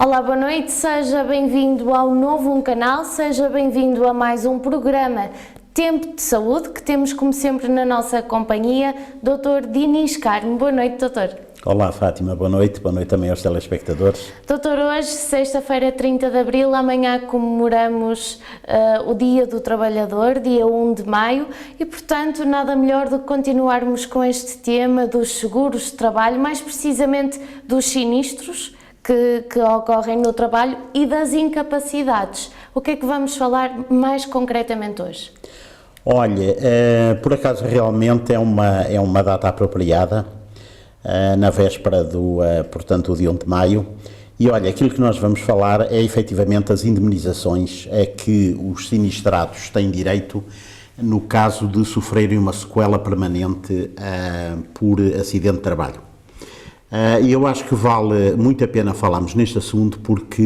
Olá, boa noite, seja bem-vindo ao novo canal, seja bem-vindo a mais um programa Tempo de Saúde, que temos como sempre na nossa companhia, Dr. Dinis Carmo. Boa noite, doutor. Olá, Fátima, boa noite também aos telespectadores. Doutor, hoje, sexta-feira, 30 de Abril, amanhã comemoramos o Dia do Trabalhador, dia 1 de Maio, e portanto nada melhor do que continuarmos com este tema dos seguros de trabalho, mais precisamente dos sinistros que ocorrem no trabalho e das incapacidades. O que é que vamos falar mais concretamente hoje? Olha, por acaso realmente é uma data apropriada, na véspera portanto, o dia 1 de Maio, e olha, aquilo que nós vamos falar é efetivamente as indemnizações a que os sinistrados têm direito no caso de sofrerem uma sequela permanente por acidente de trabalho. E eu acho que vale muito a pena falarmos neste assunto porque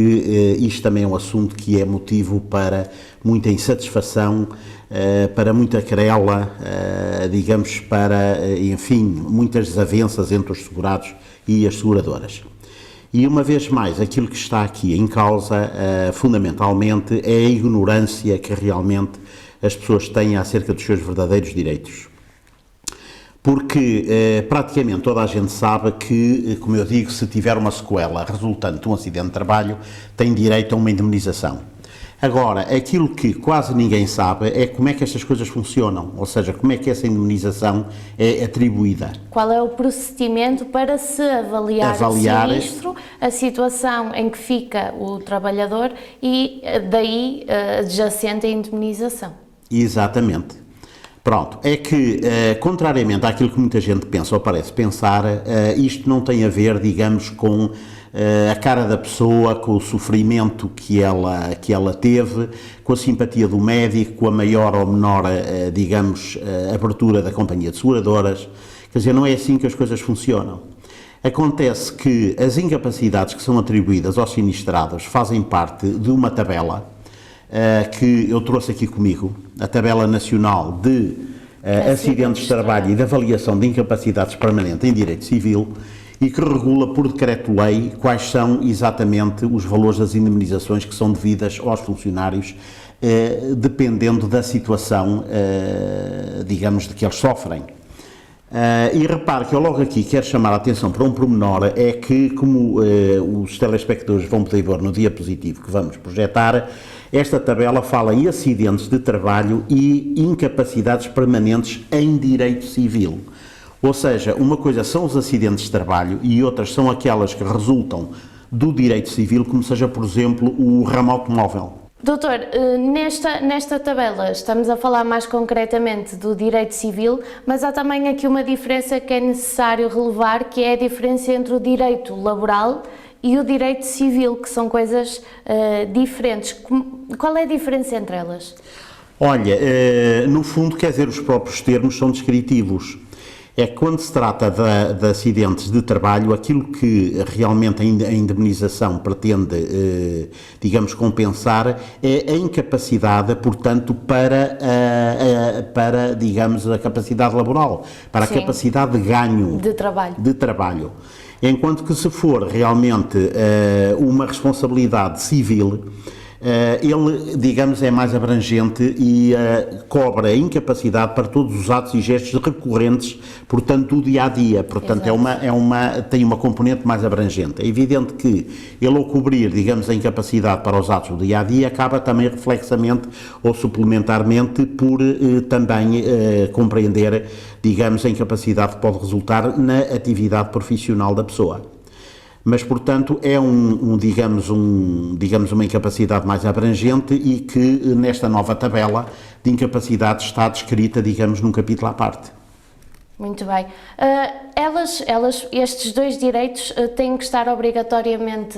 isto também é um assunto que é motivo para muita insatisfação, para muita querela, digamos, para, enfim, muitas desavenças entre os segurados e as seguradoras. E uma vez mais, aquilo que está aqui em causa, fundamentalmente, é a ignorância que realmente as pessoas têm acerca dos seus verdadeiros direitos. Porque praticamente toda a gente sabe que, como eu digo, se tiver uma sequela resultante de um acidente de trabalho, tem direito a uma indemnização. Agora, aquilo que quase ninguém sabe é como é que estas coisas funcionam, ou seja, como é que essa indemnização é atribuída. Qual é o procedimento para se avaliar o sinistro, a situação em que fica o trabalhador e daí adjacente a indemnização? Exatamente. Pronto, é que, contrariamente àquilo que muita gente pensa ou parece pensar, isto não tem a ver, digamos, com a cara da pessoa, com o sofrimento que ela teve, com a simpatia do médico, com a maior ou menor, digamos, abertura da companhia de seguradoras. Quer dizer, não é assim que as coisas funcionam. Acontece que as incapacidades que são atribuídas aos sinistrados fazem parte de uma tabela que eu trouxe aqui comigo, a Tabela Nacional de Acidentes de Trabalho e de Avaliação de Incapacidades Permanentes em Direito Civil, e que regula por decreto-lei quais são exatamente os valores das indemnizações que são devidas aos funcionários, dependendo da situação, digamos, de que eles sofrem. E repare que eu logo aqui quero chamar a atenção para um pormenor, é que, como os telespectadores vão poder ver no diapositivo que vamos projetar, esta tabela fala em acidentes de trabalho e incapacidades permanentes em direito civil. Ou seja, uma coisa são os acidentes de trabalho e outras são aquelas que resultam do direito civil, como seja, por exemplo, o ramo automóvel. Doutor, nesta tabela estamos a falar mais concretamente do direito civil, mas há também aqui uma diferença que é necessário relevar, que é a diferença entre o direito laboral e o direito civil, que são coisas diferentes. Qual é a diferença entre elas? Olha, no fundo, quer dizer, os próprios termos são descritivos. É que quando se trata de acidentes de trabalho, aquilo que realmente a indemnização pretende, digamos, compensar é a incapacidade, portanto, para digamos, a capacidade laboral, para Sim. A capacidade de ganho de trabalho. Enquanto que se for realmente uma responsabilidade civil, ele, digamos, é mais abrangente e cobra a incapacidade para todos os atos e gestos recorrentes, portanto, do dia-a-dia. Portanto, tem uma componente mais abrangente. É evidente que ele, ao cobrir, digamos, a incapacidade para os atos do dia-a-dia, acaba também reflexamente ou suplementarmente por também compreender, digamos, a incapacidade que pode resultar na atividade profissional da pessoa. Mas, portanto, é digamos, uma incapacidade mais abrangente e que nesta nova tabela de incapacidades está descrita, digamos, num capítulo à parte. Muito bem. Estes dois direitos têm que estar obrigatoriamente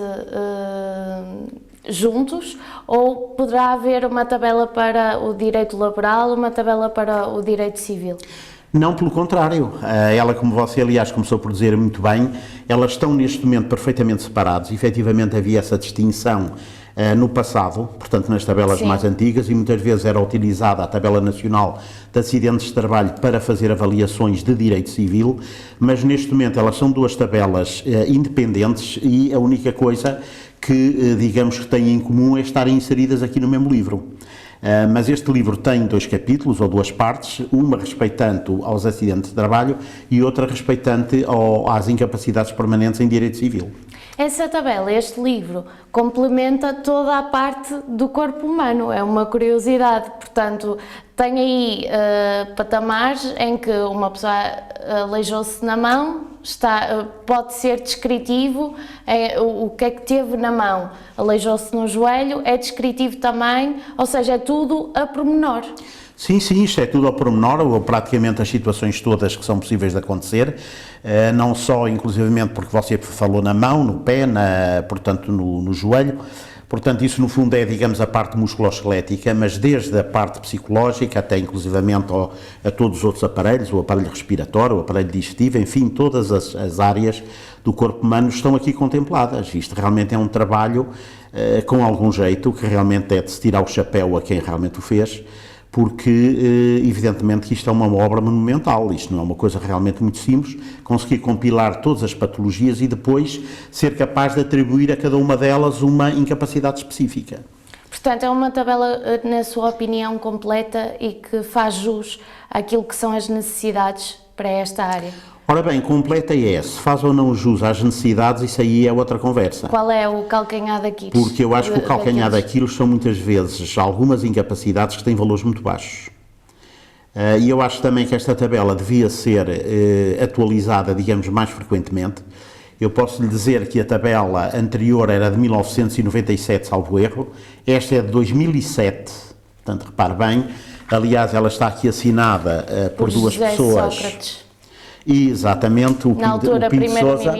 juntos, ou poderá haver uma tabela para o direito laboral, uma tabela para o direito civil? Não, pelo contrário. Ela, como você, aliás, começou por dizer muito bem, elas estão neste momento perfeitamente separadas. Efetivamente havia essa distinção no passado, portanto nas tabelas mais antigas, e muitas vezes era utilizada a Tabela Nacional de Acidentes de Trabalho para fazer avaliações de direito civil, mas neste momento elas são duas tabelas independentes e a única coisa que, digamos, que têm em comum é estarem inseridas aqui no mesmo livro. Mas este livro tem 2 capítulos, ou 2 partes, uma respeitante aos acidentes de trabalho e outra respeitante às incapacidades permanentes em direito civil. Essa tabela, este livro, complementa toda a parte do corpo humano, é uma curiosidade, portanto, tem aí patamares em que uma pessoa aleijou-se na mão, pode ser descritivo o que é que teve na mão, aleijou-se no joelho, é descritivo também, ou seja, é tudo a pormenor. Sim, isto é tudo ao pormenor, ou praticamente as situações todas que são possíveis de acontecer, não só inclusivamente porque você falou na mão, no pé, portanto no joelho, portanto isso no fundo é, digamos, a parte musculoesquelética, mas desde a parte psicológica até inclusivamente a todos os outros aparelhos, o aparelho respiratório, o aparelho digestivo, enfim, todas as áreas do corpo humano estão aqui contempladas. Isto realmente é um trabalho com algum jeito, que realmente é de se tirar o chapéu a quem realmente o fez, porque evidentemente que isto é uma obra monumental, isto não é uma coisa realmente muito simples, conseguir compilar todas as patologias e depois ser capaz de atribuir a cada uma delas uma incapacidade específica. Portanto, é uma tabela, na sua opinião, completa e que faz jus àquilo que são as necessidades para esta área? Ora bem, completa é, se faz ou não jus às necessidades, isso aí é outra conversa. Qual é o calcanhar daquilo? Porque eu acho que o calcanhar daquilo são muitas vezes algumas incapacidades que têm valores muito baixos. E eu acho também que esta tabela devia ser atualizada, digamos, mais frequentemente. Eu posso lhe dizer que a tabela anterior era de 1997, salvo erro, esta é de 2007, portanto, repare bem, aliás, ela está aqui assinada por 2 pessoas. Sócrates. Exatamente, o Pinto Sousa,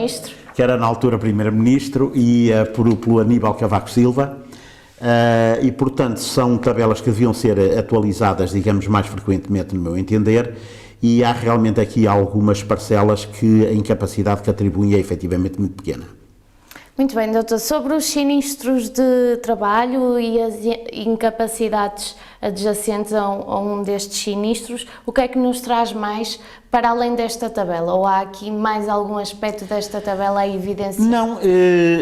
que era na altura Primeiro-Ministro, e pelo Aníbal Cavaco Silva, e portanto são tabelas que deviam ser atualizadas, digamos, mais frequentemente, no meu entender, e há realmente aqui algumas parcelas que a incapacidade que atribuem é efetivamente muito pequena. Muito bem, doutor. Sobre os sinistros de trabalho e as incapacidades adjacentes a um destes sinistros, o que é que nos traz mais para além desta tabela? Ou há aqui mais algum aspecto desta tabela a evidenciar? Não,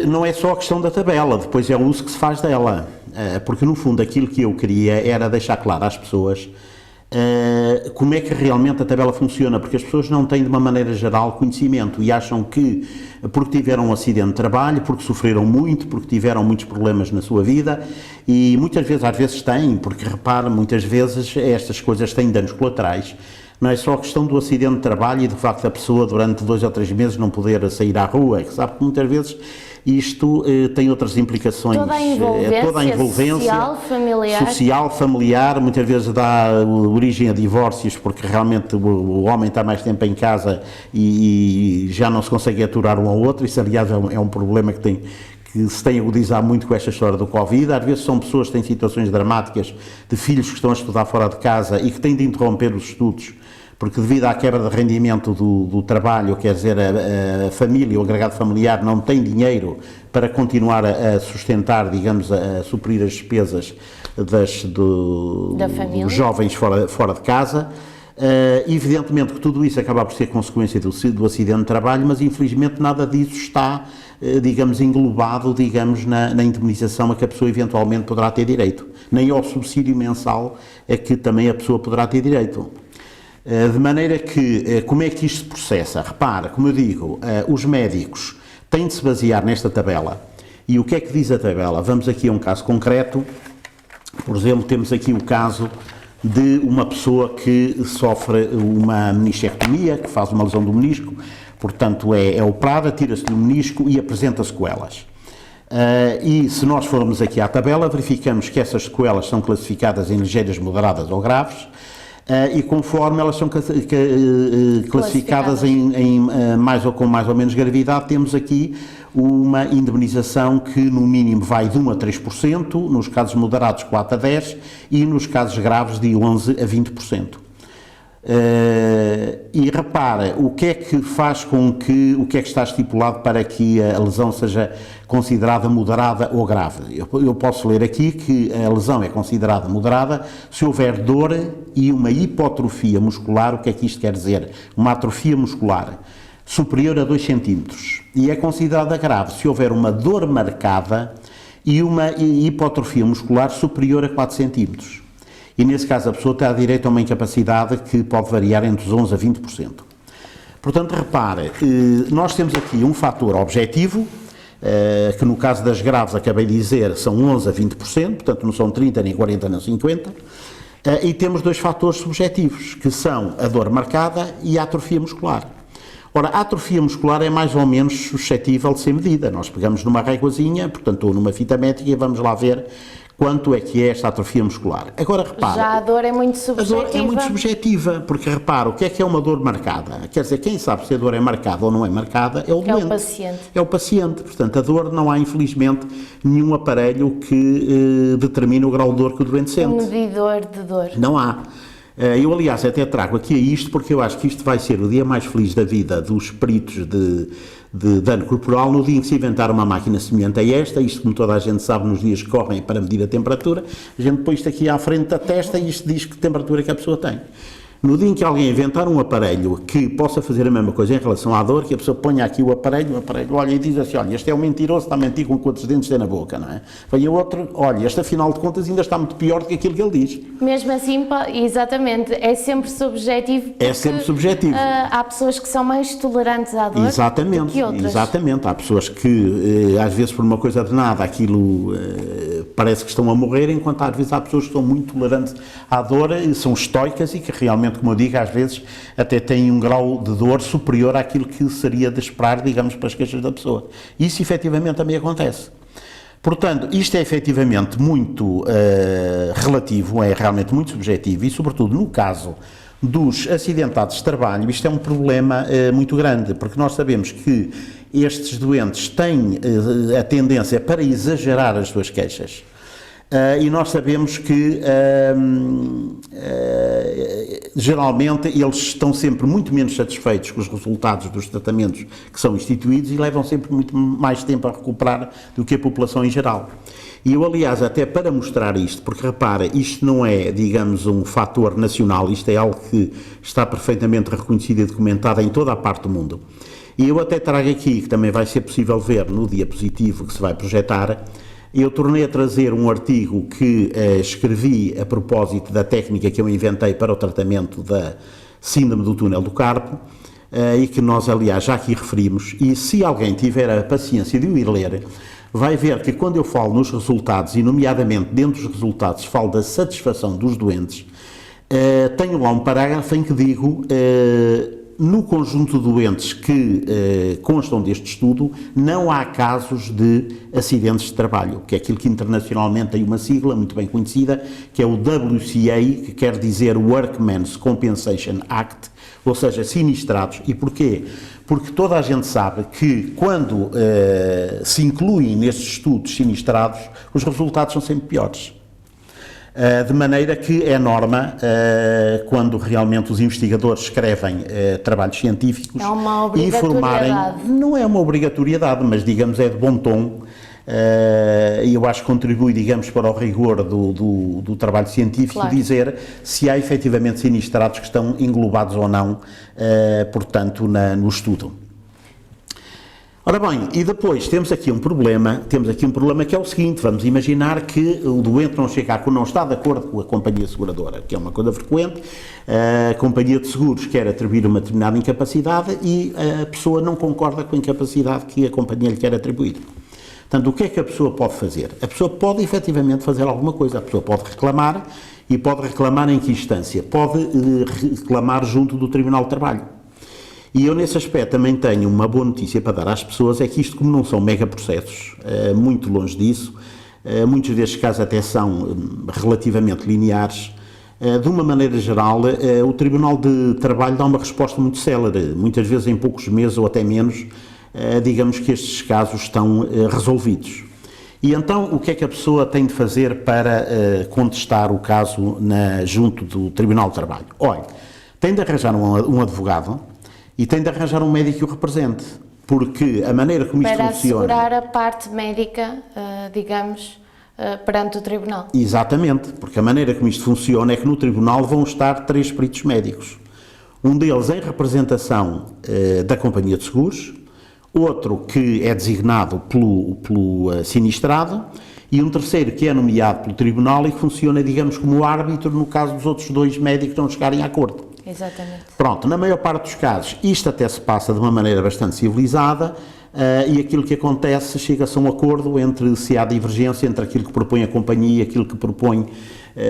não é só a questão da tabela, depois é o uso que se faz dela. Porque no fundo aquilo que eu queria era deixar claro às pessoas como é que realmente a tabela funciona, porque as pessoas não têm de uma maneira geral conhecimento e acham que porque tiveram um acidente de trabalho, porque sofreram muito, porque tiveram muitos problemas na sua vida, e muitas vezes, às vezes têm, porque repara, muitas vezes estas coisas têm danos colaterais. Não é só a questão do acidente de trabalho e do facto da pessoa durante 2 ou 3 meses não poder sair à rua, que sabe que muitas vezes isto tem outras implicações. Toda a envolvência social, familiar, muitas vezes dá origem a divórcios, porque realmente o homem está mais tempo em casa e já não se consegue aturar um ao outro. Isso, aliás, é um problema que se tem agudizado muito com esta história do Covid. Às vezes são pessoas que têm situações dramáticas de filhos que estão a estudar fora de casa e que têm de interromper os estudos, porque devido à quebra de rendimento do trabalho, quer dizer, a família, o agregado familiar não tem dinheiro para continuar a sustentar, digamos, a suprir as despesas dos jovens fora de casa. Evidentemente que tudo isso acaba por ser consequência do acidente de trabalho, mas infelizmente nada disso está, digamos, englobado, digamos, na indemnização a que a pessoa eventualmente poderá ter direito, nem ao subsídio mensal a que também a pessoa poderá ter direito. De maneira que, como é que isto se processa? Repara, como eu digo, os médicos têm de se basear nesta tabela. E o que é que diz a tabela? Vamos aqui a um caso concreto. Por exemplo, temos aqui o caso de uma pessoa que sofre uma meniscectomia, que faz uma lesão do menisco, portanto é operada, tira-se-lhe o menisco e apresenta sequelas. E se nós formos aqui à tabela, verificamos que essas sequelas são classificadas em ligeiras, moderadas ou graves, e conforme elas são classificadas em mais ou menos gravidade, temos aqui uma indemnização que no mínimo vai de 1 a 3%, nos casos moderados 4 a 10% e nos casos graves de 11 a 20%. E repara, o que é que faz com que, o que é que está estipulado para que a lesão seja considerada moderada ou grave? Eu posso ler aqui que a lesão é considerada moderada se houver dor e uma hipotrofia muscular. O que é que isto quer dizer? Uma atrofia muscular superior a 2 cm. E é considerada grave se houver uma dor marcada e uma hipotrofia muscular superior a 4 cm. E nesse caso a pessoa terá direito a uma incapacidade que pode variar entre os 11% a 20%. Portanto, repare, nós temos aqui um fator objetivo, que no caso das graves, acabei de dizer, são 11% a 20%, portanto não são 30%, nem 40%, nem 50%, e temos 2 fatores subjetivos, que são a dor marcada e a atrofia muscular. Ora, a atrofia muscular é mais ou menos suscetível de ser medida. Nós pegamos numa réguazinha, portanto, ou numa fita métrica, e vamos lá ver quanto é que é esta atrofia muscular. Agora, repara... Já a dor é muito subjetiva. A dor é muito subjetiva, porque, repara, o que é uma dor marcada? Quer dizer, quem sabe se a dor é marcada ou não é marcada é o doente. É o paciente. É o paciente. Portanto, a dor, não há, infelizmente, nenhum aparelho que determine o grau de dor que o doente sente. Um medidor de dor. Não há. Eu, aliás, até trago aqui isto porque eu acho que isto vai ser o dia mais feliz da vida dos peritos de dano corporal no dia em que se inventar uma máquina semelhante a esta. Isto, como toda a gente sabe, nos dias que correm para medir a temperatura, a gente põe isto aqui à frente da testa e isto diz que temperatura que a pessoa tem. No dia em que alguém inventar um aparelho que possa fazer a mesma coisa em relação à dor, que a pessoa ponha aqui o aparelho olha e diz assim, olha, este é um mentiroso, está a mentir com quantos dentes tem na boca, não é? Vem o outro, olha, este afinal de contas ainda está muito pior do que aquilo que ele diz. Mesmo assim, exatamente, é sempre subjetivo. É sempre subjetivo. Há pessoas que são mais tolerantes à dor do que outras. Exatamente. Há pessoas que, às vezes, por uma coisa de nada, aquilo parece que estão a morrer, enquanto às vezes há pessoas que são muito tolerantes à dor, são estoicas e que realmente, como eu digo, às vezes até têm um grau de dor superior àquilo que seria de esperar, digamos, para as queixas da pessoa. Isso efetivamente também acontece. Portanto, isto é efetivamente muito relativo, é realmente muito subjetivo e, sobretudo, no caso dos acidentados de trabalho, isto é um problema muito grande, porque nós sabemos que estes doentes têm a tendência para exagerar as suas queixas. E nós sabemos que geralmente eles estão sempre muito menos satisfeitos com os resultados dos tratamentos que são instituídos e levam sempre muito mais tempo a recuperar do que a população em geral. E eu, aliás, até para mostrar isto, porque repara, isto não é, digamos, um fator nacional, isto é algo que está perfeitamente reconhecido e documentado em toda a parte do mundo. E eu até trago aqui, que também vai ser possível ver no diapositivo que se vai projetar, eu tornei a trazer um artigo que escrevi a propósito da técnica que eu inventei para o tratamento da síndrome do túnel do carpo e que nós, aliás, já aqui referimos, e se alguém tiver a paciência de o ir ler, vai ver que quando eu falo nos resultados, e nomeadamente dentro dos resultados falo da satisfação dos doentes, tenho lá um parágrafo em que digo... no conjunto de doentes que constam deste estudo, não há casos de acidentes de trabalho, que é aquilo que internacionalmente tem uma sigla muito bem conhecida, que é o WCA, que quer dizer Workmen's Compensation Act, ou seja, sinistrados. E porquê? Porque toda a gente sabe que quando se incluem nestes estudos sinistrados, os resultados são sempre piores. De maneira que é norma, quando realmente os investigadores escrevem trabalhos científicos, é uma obrigatoriedade. Informarem, não é uma obrigatoriedade, mas digamos é de bom tom, e eu acho que contribui, digamos, para o rigor do trabalho científico, claro, dizer se há efetivamente sinistrados que estão englobados ou não, portanto, no estudo. Ora bem, e depois temos aqui um problema que é o seguinte, vamos imaginar que o doente não está de acordo com a companhia seguradora, que é uma coisa frequente, a companhia de seguros quer atribuir uma determinada incapacidade e a pessoa não concorda com a incapacidade que a companhia lhe quer atribuir. Portanto, o que é que a pessoa pode fazer? A pessoa pode efetivamente fazer alguma coisa, a pessoa pode reclamar, e pode reclamar em que instância? Pode reclamar junto do Tribunal de Trabalho. E eu, nesse aspecto, também tenho uma boa notícia para dar às pessoas, é que isto, como não são megaprocessos, muito longe disso, muitos destes casos até são relativamente lineares, de uma maneira geral, o Tribunal de Trabalho dá uma resposta muito célere, muitas vezes em poucos meses ou até menos, digamos que estes casos estão resolvidos. E então, o que é que a pessoa tem de fazer para contestar o caso junto do Tribunal de Trabalho? Olha, tem de arranjar um advogado e tem de arranjar um médico que o represente, porque a maneira como isto Para funciona... assegurar a parte médica, digamos, perante o tribunal. Exatamente, porque a maneira como isto funciona é que no tribunal vão estar 3 peritos médicos. Um deles em representação da companhia de seguros, outro que é designado pelo sinistrado e um terceiro que é nomeado pelo tribunal e que funciona, digamos, como árbitro no caso dos outros 2 médicos não chegarem a acordo. Exatamente. Pronto, na maior parte dos casos isto até se passa de uma maneira bastante civilizada e aquilo que acontece, chega-se a um acordo entre, se há divergência entre aquilo que propõe a companhia e aquilo que propõe,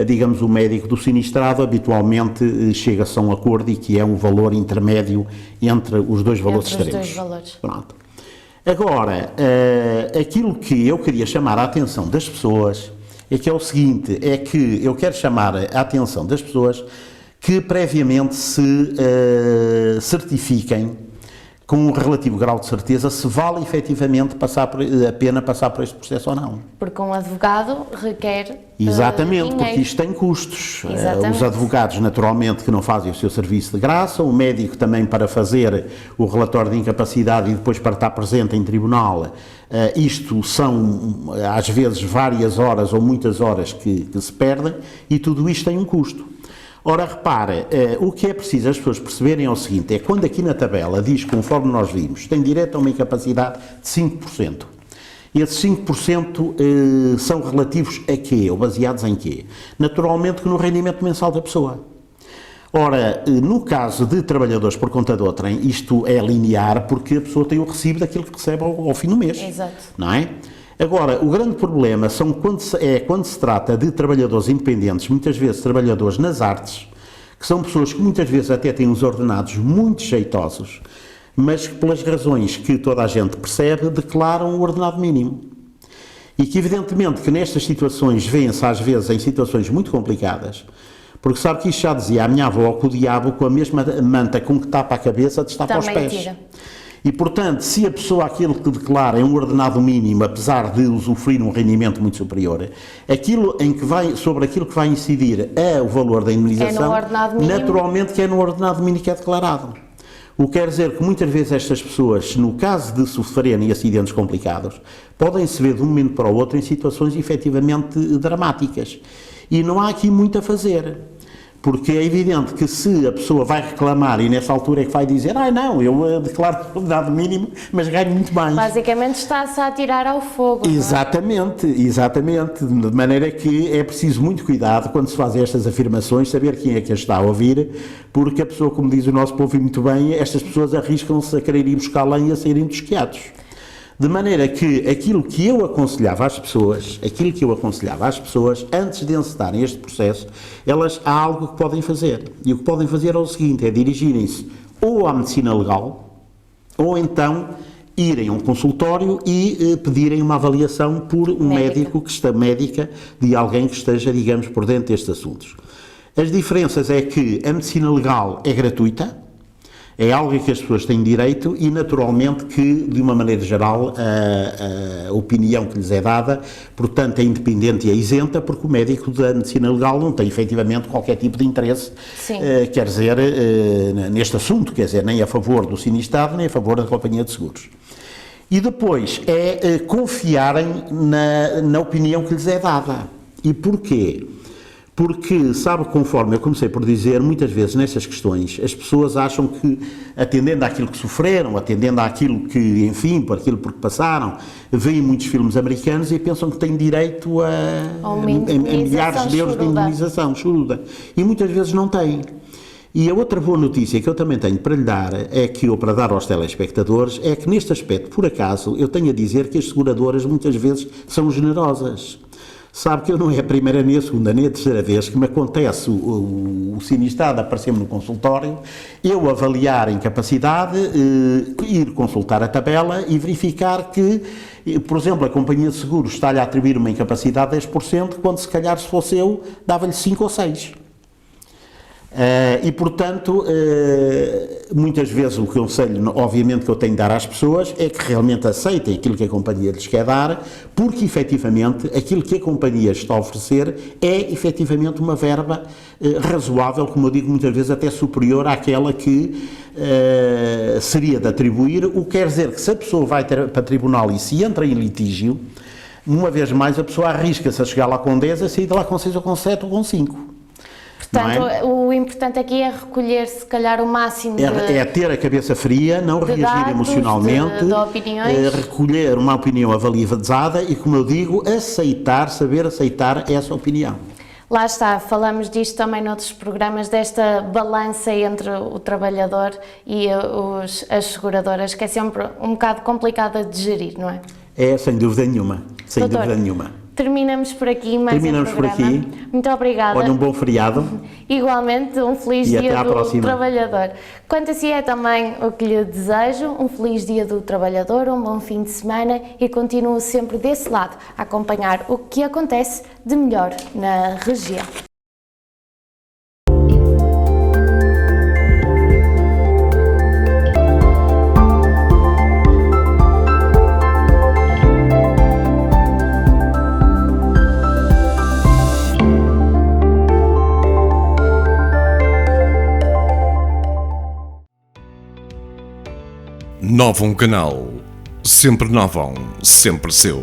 digamos, o médico do sinistrado, habitualmente chega-se a um acordo e que é um valor intermédio entre os 2 valores extremos. Entre os 2 valores. Pronto. Agora, aquilo que eu queria chamar a atenção das pessoas é que é o seguinte, é que eu quero chamar a atenção das pessoas que previamente se certifiquem com um relativo grau de certeza se vale efetivamente a pena passar por este processo ou não. Porque um advogado requer Exatamente, dinheiro. porque isto tem custos. Exatamente. Os advogados, naturalmente, que não fazem o seu serviço de graça, o médico também para fazer o relatório de incapacidade e depois para estar presente em tribunal, isto são, às vezes, várias horas ou muitas horas que se perdem e tudo isto tem um custo. Ora, repare, o que é preciso as pessoas perceberem é o seguinte, é quando aqui na tabela diz, conforme nós vimos, tem direito a uma incapacidade de 5%. Esses 5% são relativos a quê? Ou baseados em quê? Naturalmente que no rendimento mensal da pessoa. Ora, no caso de trabalhadores por conta de outrem, isto é linear porque a pessoa tem o recibo daquilo que recebe ao fim do mês. Exato. Não é? Agora, o grande problema quando se trata de trabalhadores independentes, muitas vezes trabalhadores nas artes, que são pessoas que muitas vezes até têm uns ordenados muito jeitosos, mas que pelas razões que toda a gente percebe, declaram o ordenado mínimo. E que evidentemente que nestas situações vêem-se às vezes em situações muito complicadas, porque sabe que isto já dizia a minha avó que o diabo com a mesma manta com que tapa a cabeça destapa os pés. Tira. E, portanto, se a pessoa aquilo que declara é um ordenado mínimo, apesar de usufruir um rendimento muito superior, sobre aquilo que vai incidir é o valor da indemnização, naturalmente que é no ordenado mínimo que é declarado. O que quer dizer que muitas vezes estas pessoas, no caso de sofrerem acidentes complicados, podem se ver de um momento para o outro em situações efetivamente dramáticas. E não há aqui muito a fazer. Porque é evidente que se a pessoa vai reclamar e nessa altura é que vai dizer não, eu declaro o ordenado mínimo, mas ganho muito mais. Basicamente está-se a atirar ao fogo. Exatamente, exatamente. De maneira que é preciso muito cuidado quando se fazem estas afirmações, saber quem é que as está a ouvir, porque a pessoa, como diz o nosso povo muito bem, estas pessoas arriscam-se a querer ir buscar lenha e a saírem tosquiados. De maneira que aquilo que eu aconselhava às pessoas, antes de encetarem este processo, elas há algo que podem fazer. E o que podem fazer é o seguinte, é dirigirem-se ou à medicina legal, ou então irem a um consultório e pedirem uma avaliação por um médica de alguém que esteja, digamos, por dentro destes assuntos. As diferenças é que a medicina legal é gratuita, é algo a que as pessoas têm direito e, naturalmente, que, de uma maneira geral, a opinião que lhes é dada, portanto, é independente e é isenta, porque o médico da medicina legal não tem, efetivamente, qualquer tipo de interesse, quer dizer, neste assunto, quer dizer, nem a favor do sinistrado, nem a favor da companhia de seguros. E depois é confiarem na opinião que lhes é dada. E porquê? Porque, sabe, conforme eu comecei por dizer, muitas vezes nestas questões as pessoas acham que, atendendo àquilo que sofreram, atendendo àquilo que, enfim, por aquilo por que passaram, veem muitos filmes americanos e pensam que têm direito a milhares de euros de indemnização, churuda. E muitas vezes não têm. E a outra boa notícia que eu também tenho para lhe dar, ou para dar aos telespectadores, é que neste aspecto, por acaso, eu tenho a dizer que as seguradoras muitas vezes são generosas. Sabe que eu não é a primeira, nem a segunda, nem a terceira vez que me acontece o sinistrado aparecer-me no consultório, eu avaliar a incapacidade, ir consultar a tabela e verificar que, por exemplo, a companhia de seguros está-lhe a atribuir uma incapacidade de 10%, quando se calhar se fosse eu, dava-lhe 5 ou 6. E, portanto, muitas vezes o conselho, obviamente, que eu tenho de dar às pessoas é que realmente aceitem aquilo que a companhia lhes quer dar, porque, efetivamente, aquilo que a companhia está a oferecer é, efetivamente, uma verba razoável, como eu digo muitas vezes, até superior àquela que seria de atribuir, o que quer dizer que se a pessoa vai para tribunal e se entra em litígio, uma vez mais a pessoa arrisca-se a chegar lá com 10, a sair de lá com 6 ou com 7 ou com 5. Portanto, o importante aqui é recolher, se calhar, o máximo é ter a cabeça fria, não reagir dados, emocionalmente, de opiniões. Recolher uma opinião avalizada e, como eu digo, saber aceitar essa opinião. Lá está, falamos disto também noutros programas, desta balança entre o trabalhador e as seguradoras, que é sempre um bocado complicada de gerir, não é? É, sem dúvida nenhuma. Sem Doutor, dúvida nenhuma. Terminamos por aqui mais um programa. Muito obrigada. Olha, um bom feriado. Igualmente, um feliz e dia até à do próxima. Trabalhador. Quanto a si é também o que lhe desejo, um feliz dia do Trabalhador, um bom fim de semana e continuo sempre desse lado a acompanhar o que acontece de melhor na região. Novum Canal. Sempre Novum, sempre seu.